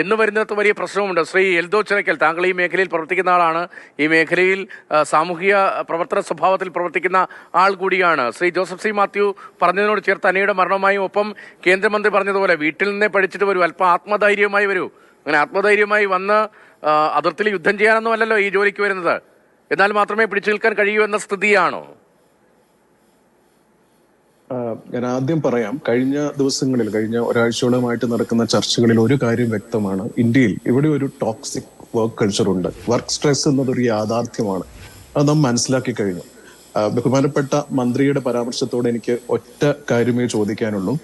എന്ന് വരുന്നിടത്ത് വലിയ പ്രശ്നമുണ്ട്. ശ്രീ എൽദോ ചിറക്കൽ, താങ്കൾ ഈ മേഖലയിൽ പ്രവർത്തിക്കുന്ന ആളാണ്, ഈ മേഖലയിൽ സാമൂഹിക പ്രവർത്തന സ്വഭാവത്തിൽ പ്രവർത്തിക്കുന്ന ആൾ കൂടിയാണ്. ശ്രീ ജോസഫ് സി മാത്യു പറഞ്ഞതിനോട് ചേർത്ത് അനയുടെ മരണവുമായും ഒപ്പം കേന്ദ്രമന്ത്രി പറഞ്ഞതുപോലെ വീട്ടിൽ നിന്നേ പഠിച്ചിട്ട് വരൂ, അല്പം ആത്മധൈര്യമായി വരൂ. അങ്ങനെ ആത്മധൈര്യമായി വന്ന് അതിർത്തിയിൽ യുദ്ധം ചെയ്യാനൊന്നും അല്ലല്ലോ ഈ ജോലിക്ക് വരുന്നത്. എന്നാൽ മാത്രമേ പിടിച്ചു നിൽക്കാൻ കഴിയൂ എന്ന സ്ഥിതിയാണോ? ഞാൻ ആദ്യം പറയാം, കഴിഞ്ഞ ദിവസങ്ങളിൽ, കഴിഞ്ഞ ഒരാഴ്ചയോളമായിട്ട് നടക്കുന്ന ചർച്ചകളിൽ ഒരു കാര്യം വ്യക്തമാണ്. ഇന്ത്യയിൽ ഇവിടെ ഒരു ടോക്സിക് വർക്ക് കൾച്ചർ ഉണ്ട്. വർക്ക് സ്ട്രെസ് എന്നതൊരു യാഥാർത്ഥ്യമാണ്. അത് നാം മനസ്സിലാക്കി കഴിഞ്ഞു. ബഹുമാനപ്പെട്ട മന്ത്രിയുടെ പരാമർശത്തോടെ എനിക്ക് ഒറ്റ കാര്യമേ ചോദിക്കാനുള്ളൂ.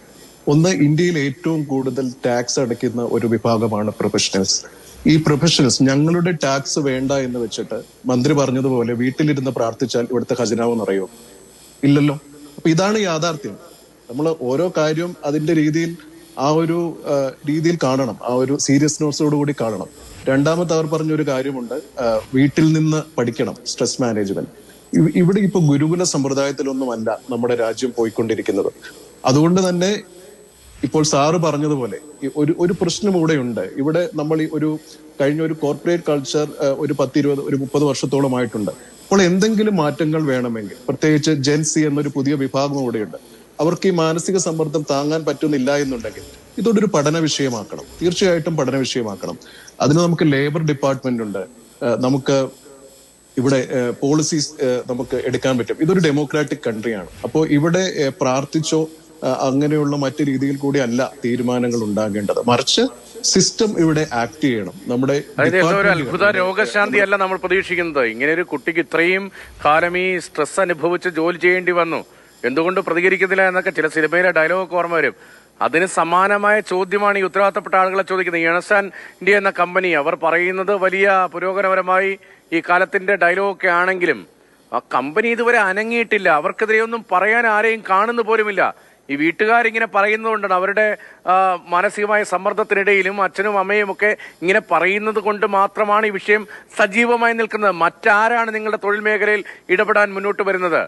ഒന്ന്, ഇന്ത്യയിൽ ഏറ്റവും കൂടുതൽ ടാക്സ് അടയ്ക്കുന്ന ഒരു വിഭാഗമാണ് പ്രൊഫഷണൽസ്. ഈ പ്രൊഫഷണൽസ് ഞങ്ങളുടെ ടാക്സ് വേണ്ട എന്ന് വെച്ചിട്ട് മന്ത്രി പറഞ്ഞതുപോലെ വീട്ടിലിരുന്ന് പ്രാർത്ഥിച്ചാൽ ഇവിടുത്തെ ഖജനാവ് നിറയോ? ഇല്ലല്ലോ. അപ്പൊ ഇതാണ് യാഥാർത്ഥ്യം. നമ്മൾ ഓരോ കാര്യവും അതിന്റെ രീതിയിൽ, ആ ഒരു രീതിയിൽ കാണണം, ആ ഒരു സീരിയസ്നെസ്സോടുകൂടി കാണണം. രണ്ടാമത്തെ അവർ പറഞ്ഞൊരു കാര്യമുണ്ട്, വീട്ടിൽ നിന്ന് പഠിക്കണം, സ്ട്രെസ് മാനേജ്മെന്റ്. ഇവിടെ ഇപ്പൊ ഗുരുകുല സമ്പ്രദായത്തിലൊന്നുമല്ല നമ്മുടെ രാജ്യം പോയിക്കൊണ്ടിരിക്കുന്നത്. അതുകൊണ്ട് തന്നെ ഇപ്പോൾ സാറ് പറഞ്ഞതുപോലെ ഒരു പ്രശ്നം ഇവിടെയുണ്ട്. ഇവിടെ നമ്മൾ കഴിഞ്ഞ ഒരു കോർപ്പറേറ്റ് കൾച്ചർ ഒരു 10-20 ഒരു 30 വർഷത്തോളമായിട്ടുണ്ട്. അപ്പോൾ എന്തെങ്കിലും മാറ്റങ്ങൾ വേണമെങ്കിൽ, പ്രത്യേകിച്ച് ജെൻസി എന്നൊരു പുതിയ വിഭാഗം കൂടെയുണ്ട്, അവർക്ക് ഈ മാനസിക സമ്മർദ്ദം താങ്ങാൻ പറ്റുന്നില്ല എന്നുണ്ടെങ്കിൽ ഇതൊരു പഠന വിഷയമാക്കണം, തീർച്ചയായിട്ടും പഠന വിഷയമാക്കണം. അതിന് നമുക്ക് ലേബർ ഡിപ്പാർട്ട്മെന്റ് ഉണ്ട്, നമുക്ക് ഇവിടെ പോളിസീസ് നമുക്ക് എടുക്കാൻ പറ്റും. ഇതൊരു ഡെമോക്രാറ്റിക് കൺട്രിയാണ്. അപ്പോൾ ഇവിടെ പ്രാർത്ഥിച്ചോ അങ്ങനെയുള്ള മറ്റു രീതിയിൽ കൂടി അല്ല തീരുമാനങ്ങൾ ഉണ്ടാകേണ്ടത്, മറിച്ച് സിസ്റ്റം ഇവിടെ ആക്ട് ചെയ്യണം. നമ്മുടെ ഒരു അത്ഭുത രോഗശാന്തി അല്ല നമ്മൾ പ്രതീക്ഷിക്കുന്നത്. ഇങ്ങനെ ഒരു കുട്ടിക്ക് ഇത്രയും കാലം ഈ സ്ട്രെസ് അനുഭവിച്ച് ജോലി ചെയ്യേണ്ടി വന്നു, എന്തുകൊണ്ട് പ്രതികരിക്കുന്നില്ല എന്നൊക്കെ ചില സിനിമയിലെ ഡയലോഗ് ഓർമ്മ വരും. അതിന് സമാനമായ ചോദ്യമാണ് ഈ ഉത്തരവാദിത്തപ്പെട്ട ആളുകളെ ചോദിക്കുന്നത്. ഏണസ്റ്റ് ആൻഡ് ഇന്ത്യ എന്ന കമ്പനി, അവർ പറയുന്നത് വലിയ പുരോഗമനപരമായി ഈ കാലത്തിന്റെ ഡയലോഗൊക്കെ ആണെങ്കിലും ആ കമ്പനി ഇതുവരെ അനങ്ങിയിട്ടില്ല. അവർക്കെതിരെ ഒന്നും പറയാൻ ആരെയും കാണുന്നു പോലുമില്ല. ഈ വീട്ടുകാരിങ്ങനെ പറയുന്നതുകൊണ്ടാണ്, അവരുടെ മാനസികമായ സമ്മർദ്ദത്തിനിടയിലും അച്ഛനും അമ്മയും ഒക്കെ ഇങ്ങനെ പറയുന്നത് കൊണ്ട് മാത്രമാണ് ഈ വിഷയം സജീവമായി നിൽക്കുന്നത്. മറ്റാരാണ് നിങ്ങളുടെ തൊഴിൽ മേഖലയിൽ ഇടപെടാൻ മുന്നോട്ട് വരുന്നത്?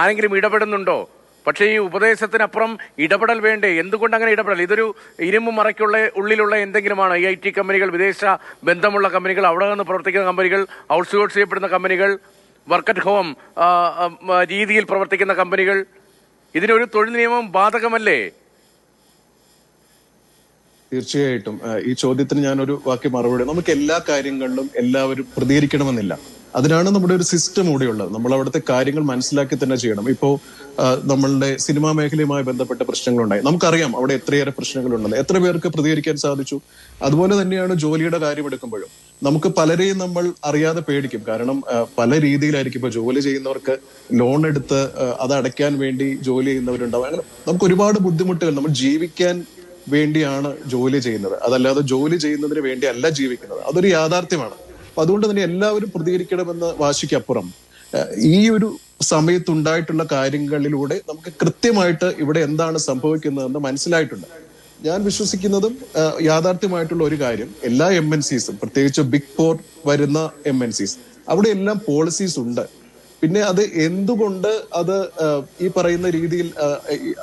ആരെങ്കിലും ഇടപെടുന്നുണ്ടോ? പക്ഷേ ഈ ഉപദേശത്തിനപ്പുറം ഇടപെടൽ വേണ്ടേ? എന്തുകൊണ്ട് അങ്ങനെ ഇടപെടൽ? ഇതൊരു ഇരുമ്പ് മറയ്ക്കുള്ള ഉള്ളിലുള്ള എന്തെങ്കിലുമാണ്. ഈ IT കമ്പനികൾ, വിദേശ ബന്ധമുള്ള കമ്പനികൾ, അവിടെ നിന്ന് പ്രവർത്തിക്കുന്ന കമ്പനികൾ, ഔട്ട്സോഴ്സ് ചെയ്യപ്പെടുന്ന കമ്പനികൾ, വർക്ക് അറ്റ് ഹോം രീതിയിൽ പ്രവർത്തിക്കുന്ന കമ്പനികൾ, ഇതിനൊരു തൊഴിൽ നിയമം ബാധകമല്ലേ? തീർച്ചയായിട്ടും. ഈ ചോദ്യത്തിന് ഞാനൊരു വാക്യ മറുപടി, നമുക്ക് എല്ലാ കാര്യങ്ങളിലും എല്ലാവരും പ്രതികരിക്കണമെന്നില്ല. അതിനാണ് നമ്മുടെ ഒരു സിസ്റ്റം കൂടെയുള്ളത്. നമ്മൾ അവിടുത്തെ കാര്യങ്ങൾ മനസ്സിലാക്കി തന്നെ ചെയ്യണം. ഇപ്പോ നമ്മളുടെ സിനിമാ മേഖലയുമായി ബന്ധപ്പെട്ട പ്രശ്നങ്ങളുണ്ടായി, നമുക്കറിയാം അവിടെ എത്രയേറെ പ്രശ്നങ്ങളുണ്ടെന്ന്. എത്ര പേർക്ക് പ്രതികരിക്കാൻ സാധിച്ചു? അതുപോലെ തന്നെയാണ് ജോലിയുടെ കാര്യം എടുക്കുമ്പോഴും നമുക്ക് പലരെയും നമ്മൾ അറിയാതെ പേടിക്കും. കാരണം പല രീതിയിലായിരിക്കും. ഇപ്പൊ ജോലി ചെയ്യുന്നവർക്ക് ലോൺ എടുത്ത് അത് അടയ്ക്കാൻ വേണ്ടി ജോലി ചെയ്യുന്നവരുണ്ടാവും. അങ്ങനെ നമുക്ക് ഒരുപാട് ബുദ്ധിമുട്ടുകൾ. നമ്മൾ ജീവിക്കാൻ വേണ്ടിയാണ് ജോലി ചെയ്യുന്നത്, അതല്ലാതെ ജോലി ചെയ്യുന്നതിന് വേണ്ടി അല്ല ജീവിക്കുന്നത്. അതൊരു യാഥാർത്ഥ്യമാണ്. അപ്പൊ അതുകൊണ്ട് തന്നെ എല്ലാവരും പ്രതികരിക്കണമെന്ന വാശിക്കപ്പുറം ഈ ഒരു സമയത്തുണ്ടായിട്ടുള്ള കാര്യങ്ങളിലൂടെ നമുക്ക് കൃത്യമായിട്ട് ഇവിടെ എന്താണ് സംഭവിക്കുന്നതെന്ന് മനസ്സിലായിട്ടുണ്ട്. ഞാൻ വിശ്വസിക്കുന്നതും യാഥാർത്ഥ്യമായിട്ടുള്ള ഒരു കാര്യം, എല്ലാ MNCs പ്രത്യേകിച്ച് ബിഗ് 4 വരുന്ന MNCs അവിടെ എല്ലാം പോളിസീസ് ഉണ്ട്. പിന്നെ അത് എന്തുകൊണ്ട് അത് ഈ പറയുന്ന രീതിയിൽ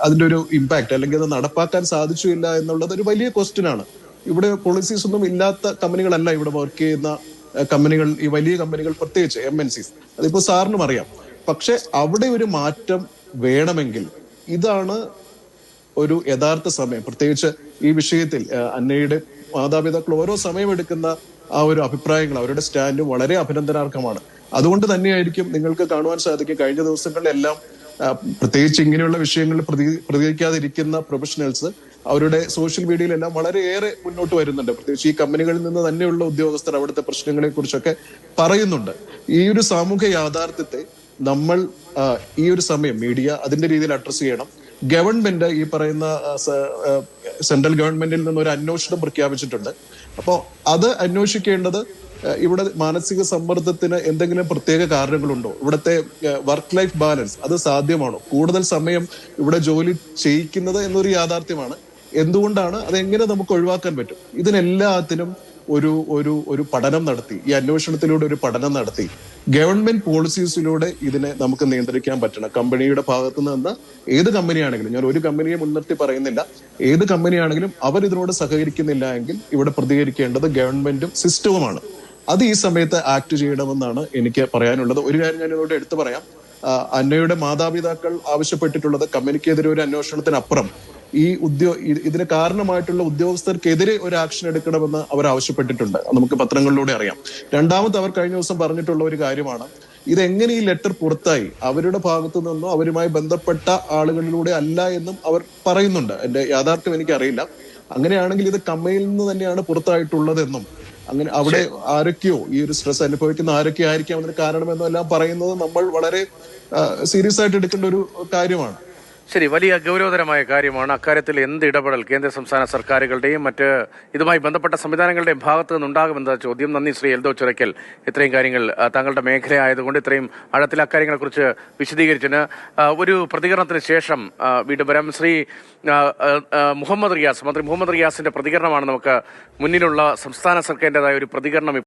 അതിന്റെ ഒരു ഇമ്പാക്ട് അല്ലെങ്കിൽ അത് നടപ്പാക്കാൻ സാധിച്ചില്ല എന്നുള്ളത് ഒരു വലിയ ക്വസ്റ്റ്യൻ ആണ്. ഇവിടെ പോളിസീസ് ഒന്നും ഇല്ലാത്ത കമ്പനികളല്ല ഇവിടെ വർക്ക് ചെയ്യുന്ന കമ്പനികൾ, ഈ വലിയ കമ്പനികൾ, പ്രത്യേകിച്ച് MNCs. അതിപ്പോ സാറിനും അറിയാം. പക്ഷെ അവിടെ ഒരു മാറ്റം വേണമെങ്കിൽ ഇതാണ് ഒരു യഥാർത്ഥ സമയം. പ്രത്യേകിച്ച് ഈ വിഷയത്തിൽ അന്നയുടെ മാതാപിതാക്കൾ ഓരോ സമയമെടുക്കുന്ന ആ ഒരു അഭിപ്രായങ്ങൾ, അവരുടെ സ്റ്റാൻഡ് വളരെ അഭിനന്ദനാർഹമാണ്. അതുകൊണ്ട് തന്നെയായിരിക്കും നിങ്ങൾക്ക് കാണുവാൻ സാധിക്കും കഴിഞ്ഞ ദിവസങ്ങളിലെല്ലാം പ്രത്യേകിച്ച് ഇങ്ങനെയുള്ള വിഷയങ്ങളിൽ പ്രതികരിക്കാതിരിക്കുന്ന പ്രൊഫഷണൽസ് അവരുടെ സോഷ്യൽ മീഡിയയിലെല്ലാം വളരെയേറെ മുന്നോട്ട് വരുന്നുണ്ട്. പ്രത്യേകിച്ച് ഈ കമ്പനികളിൽ നിന്ന് തന്നെയുള്ള ഉദ്യോഗസ്ഥർ അവിടുത്തെ പ്രശ്നങ്ങളെ കുറിച്ചൊക്കെ പറയുന്നുണ്ട്. ഈ ഒരു സാമൂഹ്യ യാഥാർത്ഥ്യത്തെ നമ്മൾ ഈ ഒരു സമയം മീഡിയ അതിന്റെ രീതിയിൽ അഡ്രസ് ചെയ്യണം. ഗവൺമെന്റ് ഈ പറയുന്ന സെൻട്രൽ ഗവൺമെന്റിൽ നിന്ന് ഒരു അന്വേഷണം പ്രഖ്യാപിച്ചിട്ടുണ്ട്. അപ്പോൾ അത് അന്വേഷിക്കേണ്ടത് ഇവിടെ മാനസിക സമ്മർദ്ദത്തിന് എന്തെങ്കിലും പ്രത്യേക കാരണങ്ങളുണ്ടോ? ഇവിടുത്തെ വർക്ക് ലൈഫ് ബാലൻസ് അത് സാധ്യമാണോ? കൂടുതൽ സമയം ഇവിടെ ജോലി ചെയ്യിക്കുന്നത് എന്നൊരു യാഥാർത്ഥ്യമാണ്. എന്തുകൊണ്ടാണ്, അതെങ്ങനെ നമുക്ക് ഒഴിവാക്കാൻ പറ്റും? ഇതിനെല്ലാത്തിനും ഒരു ഒരു ഒരു പഠനം നടത്തി, ഈ അന്വേഷണത്തിലൂടെ ഒരു പഠനം നടത്തി ഗവൺമെന്റ് പോളിസീസിലൂടെ ഇതിനെ നമുക്ക് നിയന്ത്രിക്കാൻ പറ്റണം. കമ്പനിയുടെ ഭാഗത്തു നിന്ന് ഏത് കമ്പനിയാണെങ്കിലും, ഞാൻ ഒരു കമ്പനിയെ മുൻനിർത്തി പറയുന്നില്ല, ഏത് കമ്പനിയാണെങ്കിലും അവർ ഇതിനോട് സഹകരിക്കുന്നില്ല എങ്കിൽ ഇവിടെ പ്രതികരിക്കേണ്ടത് ഗവൺമെന്റും സിസ്റ്റവുമാണ്. അത് ഈ സമയത്ത് ആക്ട് ചെയ്യണമെന്നാണ് എനിക്ക് പറയാനുള്ളത്. ഒരു കാര്യം ഞാൻ ഇതിനോട് എടുത്തു പറയാം. അന്നയുടെ മാതാപിതാക്കൾ ആവശ്യപ്പെട്ടിട്ടുള്ളത് കമ്പനിക്കെതിരെ ഒരു അന്വേഷണത്തിനപ്പുറം ഈ ഇതിന് കാരണമായിട്ടുള്ള ഉദ്യോഗസ്ഥർക്കെതിരെ ഒരു ആക്ഷൻ എടുക്കണമെന്ന് അവർ ആവശ്യപ്പെട്ടിട്ടുണ്ട്. നമുക്ക് പത്രങ്ങളിലൂടെ അറിയാം. രണ്ടാമത് അവർ കഴിഞ്ഞ ദിവസം പറഞ്ഞിട്ടുള്ള ഒരു കാര്യമാണ്, ഇതെങ്ങനെ ഈ ലെറ്റർ പുറത്തായി, അവരുടെ ഭാഗത്തു നിന്നോ അവരുമായി ബന്ധപ്പെട്ട ആളുകളിലൂടെ അല്ല എന്നും അവർ പറയുന്നുണ്ട്. എന്റെ യാഥാർത്ഥ്യം എനിക്കറിയില്ല. അങ്ങനെയാണെങ്കിൽ ഇത് കമ്പനിയിൽ നിന്ന് തന്നെയാണ് പുറത്തായിട്ടുള്ളതെന്നും അങ്ങനെ അവിടെ ആരൊക്കെയോ ഈ ഒരു സ്ട്രെസ് അനുഭവിക്കുന്ന ആരൊക്കെ ആയിരിക്കാം അതിന് കാരണമെന്നും എല്ലാം പറയുന്നത് നമ്മൾ വളരെ സീരിയസ് ആയിട്ട് എടുക്കേണ്ട ഒരു കാര്യമാണ്. ശരി, വലിയ ഗൗരവതരമായ കാര്യമാണ്. അക്കാര്യത്തിൽ എന്ത് ഇടപെടൽ കേന്ദ്ര സംസ്ഥാന സർക്കാരുകളുടെയും മറ്റ് ഇതുമായി ബന്ധപ്പെട്ട സംവിധാനങ്ങളുടെയും ഭാഗത്തു നിന്നുണ്ടാകുമെന്ന ചോദ്യം. നന്ദി ശ്രീ എൽദോ ചുരക്കൽ, ഇത്രയും കാര്യങ്ങൾ താങ്കളുടെ മേഖലയായതുകൊണ്ട് ഇത്രയും ആഴത്തിൽ അക്കാര്യങ്ങളെക്കുറിച്ച് വിശദീകരിച്ചതിന്. ഒരു പ്രതികരണത്തിന് ശേഷം വീണ്ടും വരാം. ശ്രീ മുഹമ്മദ് റിയാസ്, മന്ത്രി മുഹമ്മദ് റിയാസിന്റെ പ്രതികരണമാണ് നമുക്ക് മുന്നിലുള്ള. സംസ്ഥാന സർക്കാരിൻ്റെതായ ഒരു പ്രതികരണം